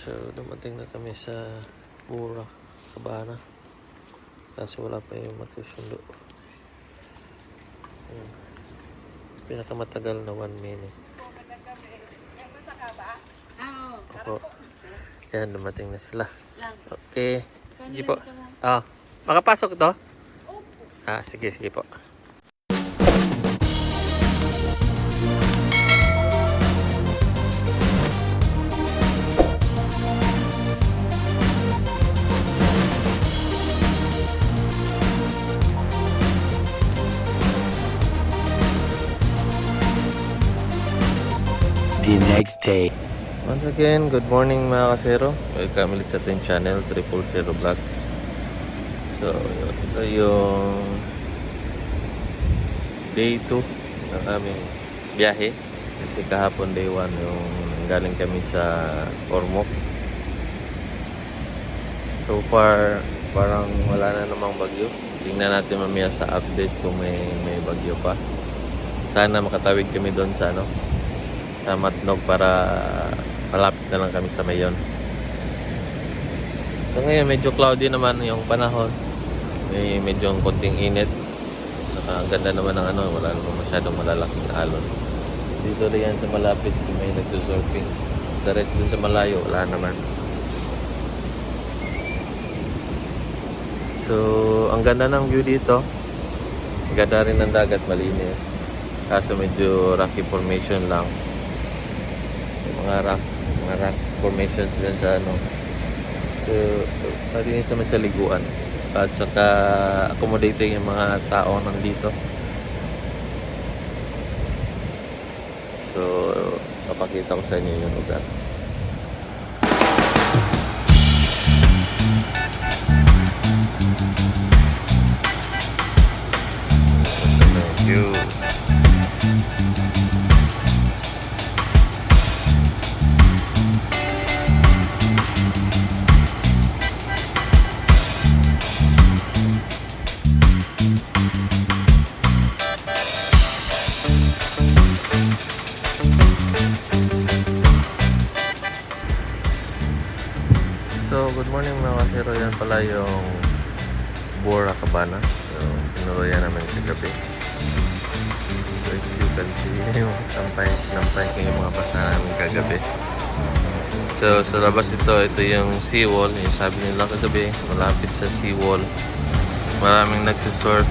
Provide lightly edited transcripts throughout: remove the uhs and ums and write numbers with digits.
So, dumating na kami sa Mura, Cabana. Kaso wala pa yung magsusundo. Pinakamatagal na 1 minute. Opo. Yan, dumating na sila. Okay. Sige po. Makapasok to? Sige po. The next day. Once again, good morning mga kasero. Welcome ulit sa ating channel, 000 Vlogs. So, ito yung day 2 ng aming biyahe. Kasi kahapon day 1 yung galing kami sa Ormoc. So far, parang wala na namang bagyo. Tingnan natin mamaya sa update kung may bagyo pa. Sana makatawid kami doon sa sa Matnog para malapit na lang kami sa Mayon. So ngayon medyo cloudy naman yung panahon. May medyo konting init. Saka ganda naman ng wala naman masyadong malalaking alon. Dito rin yan sa malapit may nagsusurfing. The rest dun sa malayo wala naman. So ang ganda ng view dito. Ang ganda rin ng dagat, malinis. Kaso medyo rocky formation lang. Mga rock formations din sa So, malinis naman sa liguan. At saka accommodating yung mga tao nandito. So, papakita ko sa inyo yung lugar. Thank you. So, good morning mga kasero. Yan pala yung Mura, Cabana. So, pinuloyan namin sa gabi. So, as you can see, yung sampay yung mga bus na namin kagabi. So, sa labas ito yung seawall. Yung sabi nila kagabi, malapit sa seawall. Maraming nagsisurf.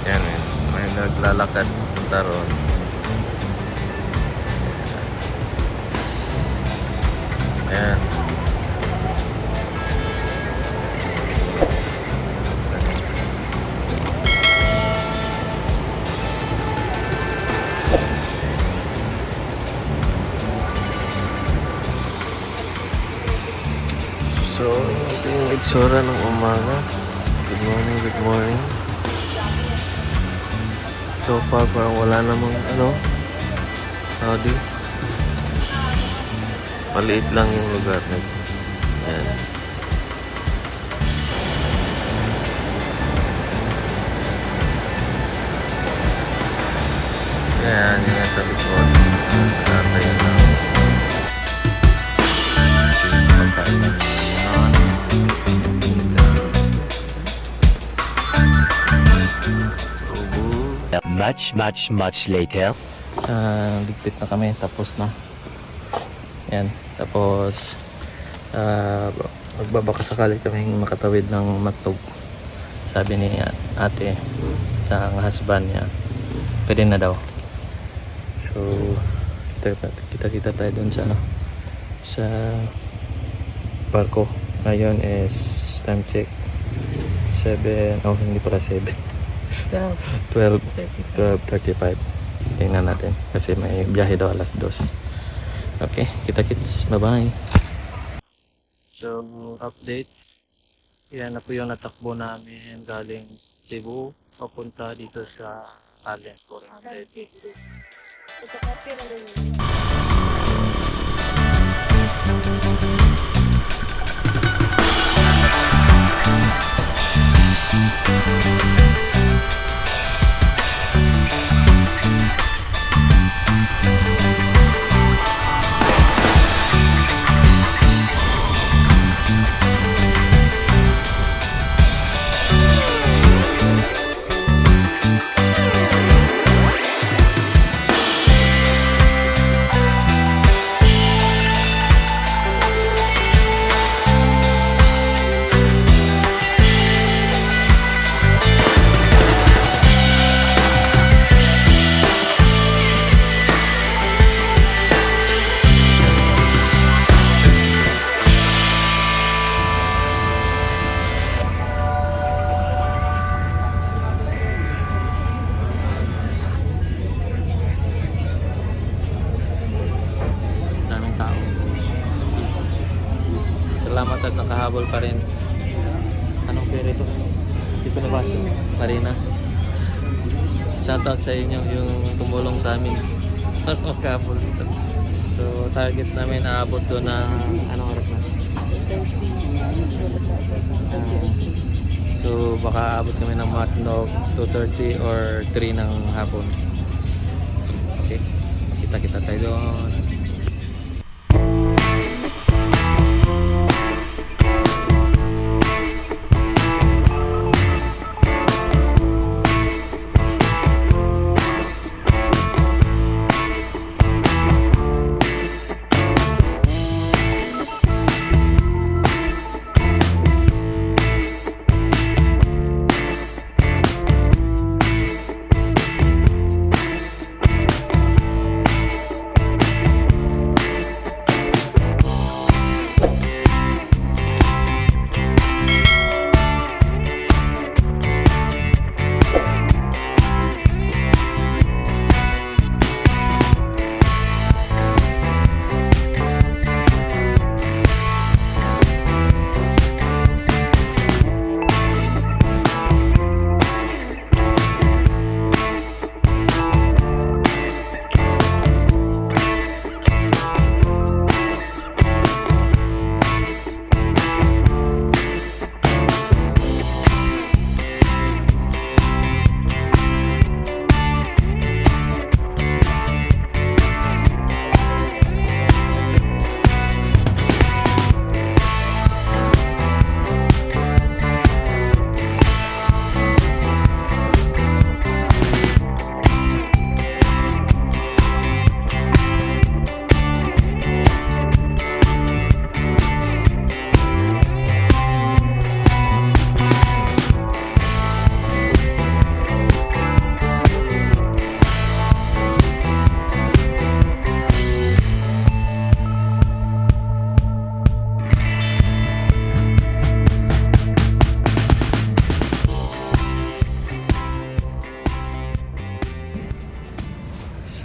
Yan may naglalakad punta ron. Yan. So, ito yung itsura ng umaga. Good morning. So far, parang wala namang howdy. Maliit lang yung lugar na ito. Yan, yung nasa likod. Nakatay na. Pagkain na. Much later. Ligpit na kami, tapos na. Yan, tapos magbabaka sakali kami makatawid ng Matnog. Sabi ni ate sa husband niya, pwede na daw. So kita tayo dun sa sa barko. Ngayon is time check 7, hindi pala 7, 12:35. Tingnan natin kasi may biyahe daw alas 2. Okay, kita-kits, bye-bye. So, update. Yan na po yung natakbo namin galing Cebu papunta dito sa Allen. at nakahabol pa rin. Anong ferry to? Hindi ko nabasa. Marina. Shoutout sa inyo yung tumulong sa amin para makahabol dito. So target namin aabot doon ng anong oras na? So baka aabot kami ng Matnog 2:30 or 3 ng hapon. Okay, kita-kita tayo doon.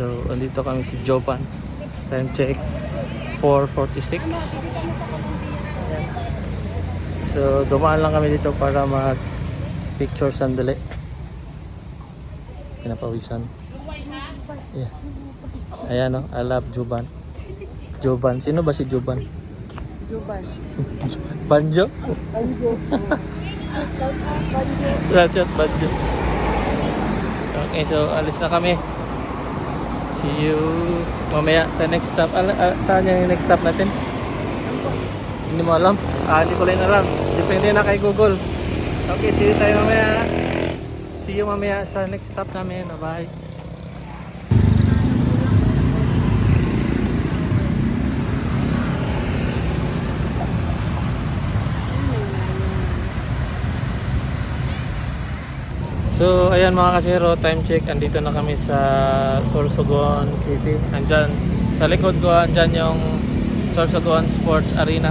So, andito kami si Jopan. Time check 4:46. Ayan. So, dumaan lang kami dito para mag-picture sandali. Pinapawisan. Yeah. Ayan o, I love Joban. Joban. Sino ba si Joban? Joban. Banjo? Banjo. Rachat Banjo. Okay, so alis na kami. See you mamaya sa next stop. Saan yung next stop natin? Hindi mo alam? Hindi ko rin alam. Depende na kay Google. Okay, see you tayo mamaya. See you mamaya sa next stop namin. Bye. So ayan mga kasero, time check, andito na kami sa Sorsogon City. Andyan, sa likod ko, andyan yung Sorsogon Sports Arena.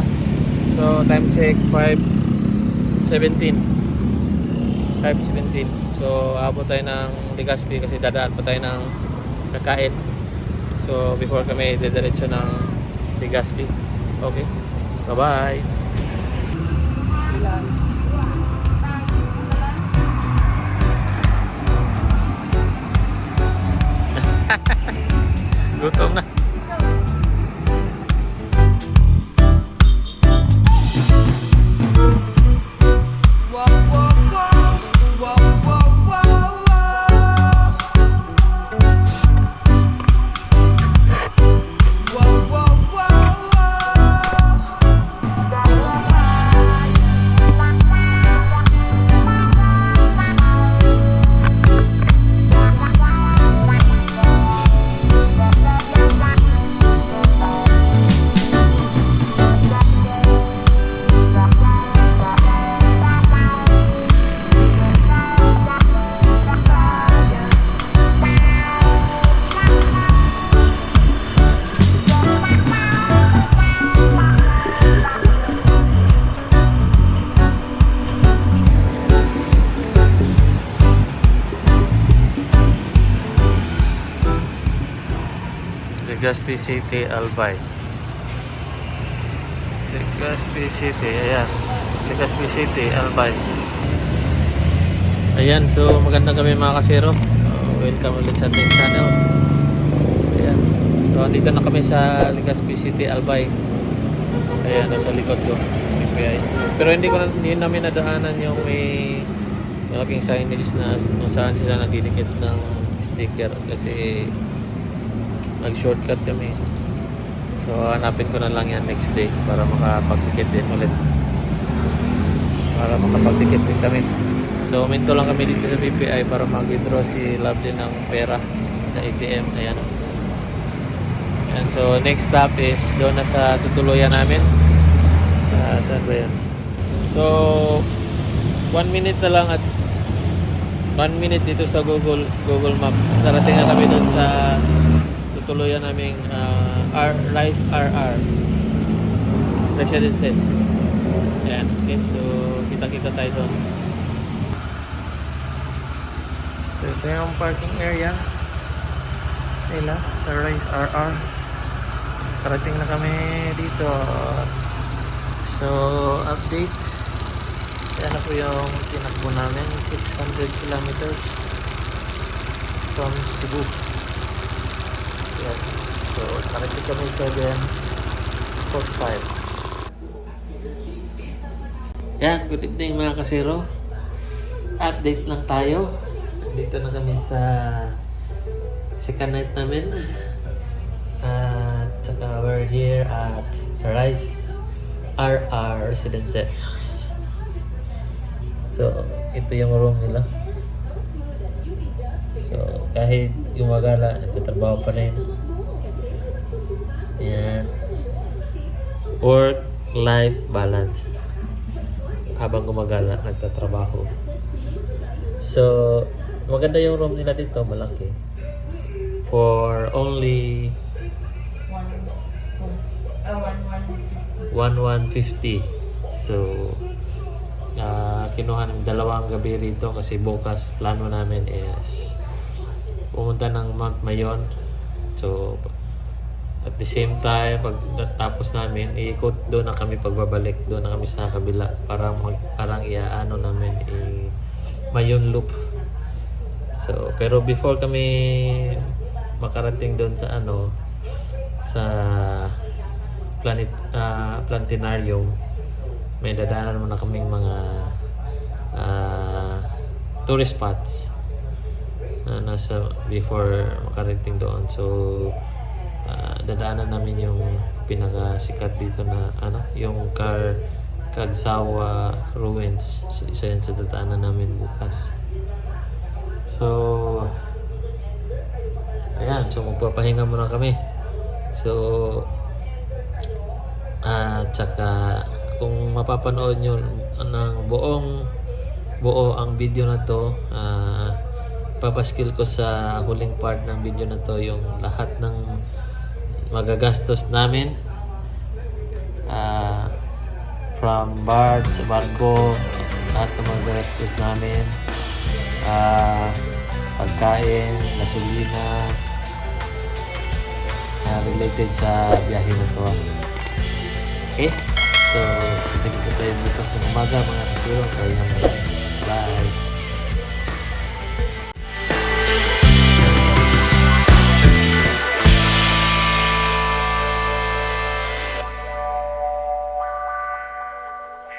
So time check 5:17. So abot tayo ng Legazpi kasi dadaan pa tayo ng kakain. So before kami didiretso ng Legazpi. Okay, bye bye. Gutom na. Legazpi City, Albay. Legazpi City, ayan. Legazpi City, Albay. Ayan, so magandang kami mga kasero. Welcome ulit sa ating channel. Ayan. So, dito na kami sa Legazpi City, Albay. Ayan, nasa likod ko. PPI. Pero hindi namin nadaanan yung may malaking signage na kung saan sila nagdidikit ng sticker kasi nag-shortcut kami. So, hanapin ko na lang yan next day para makapag-ticket din ulit. Para makapag-ticket din kami. So, minto lang kami dito sa BPI para mag-withdraw si Lovely ng pera sa ATM. Ayan. And so, next stop is doon na sa tutuluyan namin. Saan ba yan? So, 1 minute na lang at 1 minute dito sa Google Map. Narating na kami doon sa tutuluyan naming Rise RR Residences. Ayan. Okay, so kita-kita tayo doon. So, ito yung parking area nila sa Rise RR. Karating na kami dito. So, update. Yan na po yung tinakbo namin. 600 kilometers from Cebu. Yan. So, karating kami 7:45. Yan, good evening mga kasero. Update lang tayo. Dito na kami sa second night namin. At saka we're here at Rise RR Residences. So, ito yung room nila. So, kahit gumagala, nagtatrabaho pa rin. Yan. Work-life balance. Habang gumagala, nagtatrabaho. So, maganda yung room nila dito, malaki. For only 1,150. So, kinuha ng 2 gabi rito kasi bukas plano namin is pumunta ng Mount Mayon. So, at the same time, pag tapos namin, iikot doon na kami pagbabalik. Doon na kami sa kabila para parang iaano namin Mayon Loop. So, pero before kami makarating doon sa sa planetarium, may dadaanan muna kaming mga tourist spots na nasa before makarating doon. So, dadaanan namin yung pinakasikat dito na yung Kagsawa Ruins. So, isa yan sa dadaanan namin bukas. So, ayan. So, magpapahinga muna kami. So, tsaka kung mapapanood nyo ng buo ang video na to, papaskil ko sa huling part ng video na to yung lahat ng magagastos namin, from bar sa barko, lahat ng magagastos namin, pagkain, gasolina, related sa biyahe na to. Okay? So, kita tayo bukas ng umaga mga kasiro. Kaya, bye!